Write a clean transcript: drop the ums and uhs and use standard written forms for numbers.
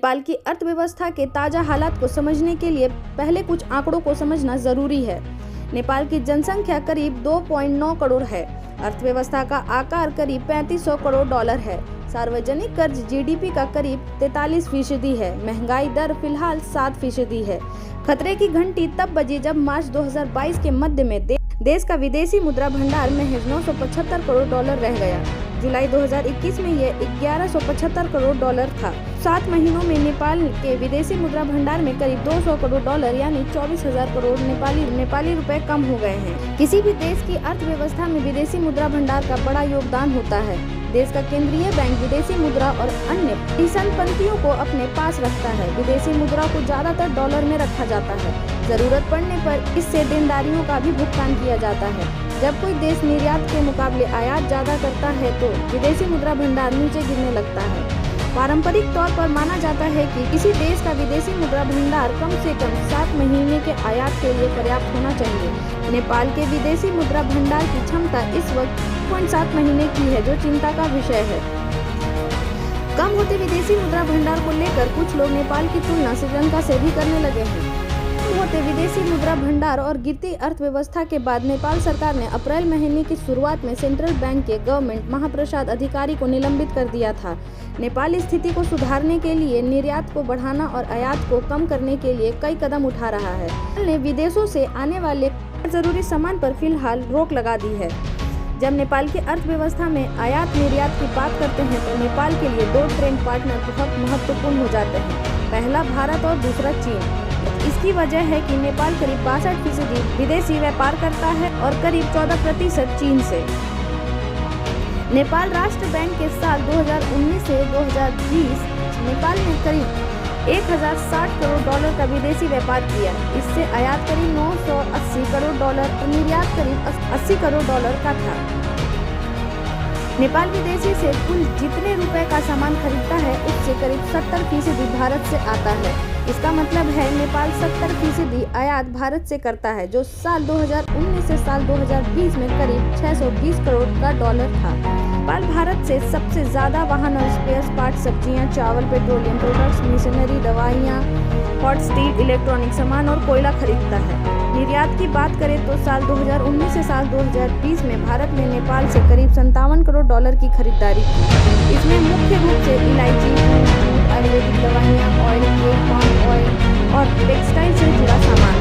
नेपाल की अर्थव्यवस्था के ताज़ा हालात को समझने के लिए पहले कुछ आंकड़ों को समझना जरूरी है। नेपाल की जनसंख्या करीब 2.9 करोड़ है। अर्थव्यवस्था का आकार करीब 3500 करोड़ डॉलर है। सार्वजनिक कर्ज जीडीपी का करीब 43% है। महंगाई दर फिलहाल 7% है। खतरे की घंटी तब बजी जब मार्च 2022 के मध्य में देश का विदेशी मुद्रा भंडार महज 975 करोड़ डॉलर रह गया। जुलाई 2021 में यह 1175 करोड़ डॉलर था। 7 महीनों में नेपाल के विदेशी मुद्रा भंडार में करीब 200 करोड़ डॉलर यानी 24,000 करोड़ नेपाली रुपए कम हो गए हैं। किसी भी देश की अर्थव्यवस्था में विदेशी मुद्रा भंडार का बड़ा योगदान होता है। देश का केंद्रीय बैंक विदेशी मुद्रा और अन्य संपत्तियों को अपने पास रखता है। विदेशी मुद्रा को ज्यादातर डॉलर में रखा जाता है। जरूरत पड़ने पर इससे देनदारियों का भी भुगतान किया जाता है। जब कोई देश निर्यात के मुकाबले आयात ज्यादा करता है तो विदेशी मुद्रा भंडार नीचे गिरने लगता है। पारंपरिक तौर पर माना जाता है कि किसी देश का विदेशी मुद्रा भंडार कम से कम 7 महीने के आयात के लिए पर्याप्त होना चाहिए। नेपाल के विदेशी मुद्रा भंडार की क्षमता इस वक्त 7 महीने की है, जो चिंता का विषय है। कम होते विदेशी मुद्रा भंडार को लेकर कुछ लोग नेपाल की तुलना श्रीलंका से भी करने लगे हैं। होते विदेशी मुद्रा भंडार और गिरती अर्थव्यवस्था के बाद नेपाल सरकार ने अप्रैल महीने की शुरुआत में सेंट्रल बैंक के गवर्नमेंट महाप्रसाद अधिकारी को निलंबित कर दिया था। नेपाल स्थिति को सुधारने के लिए निर्यात को बढ़ाना और आयात को कम करने के लिए कई कदम उठा रहा है। नेपाल ने विदेशों से आने वाले जरूरी सामान पर फिलहाल रोक लगा दी है। जब नेपाल की अर्थव्यवस्था में आयात निर्यात की बात करते हैं तो नेपाल के लिए 2 ट्रेड पार्टनर बहुत महत्वपूर्ण हो जाते हैं। पहला भारत और दूसरा चीन। इसकी वजह है कि नेपाल करीब 62% विदेशी व्यापार करता है और करीब 14% चीन से। नेपाल राष्ट्र बैंक के साल 2019 से 2020 नेपाल ने करीब 1060 करोड़ डॉलर का विदेशी व्यापार किया। इससे आयात करीब 980 करोड़ डॉलर और निर्यात करीब 80 करोड़ डॉलर का था। नेपाल विदेशी से कुल जितने रुपए का सामान खरीदता है उससे करीब 70% भारत से आता है। इसका मतलब है नेपाल 70% आयात भारत से करता है, जो साल 2019 से साल 2020 में करीब 620 करोड़ का डॉलर था। नेपाल भारत से सबसे ज्यादा वाहन और स्पेयर पार्ट, सब्जियां, चावल, पेट्रोलियम प्रोडक्ट्स, मशीनरी, दवाइयां, हॉट स्टील, इलेक्ट्रॉनिक सामान और कोयला खरीदता है। निर्यात की बात करें तो साल 2019 से साल 2020 में भारत ने नेपाल से करीब 57 करोड़ डॉलर की खरीदारी की। इसमें मुख्य रूप से इलायची, आयुर्वेदिक दवाइयाँ, ऑयल, केक, पाम ऑयल और टेक्सटाइल से जुड़ा सामान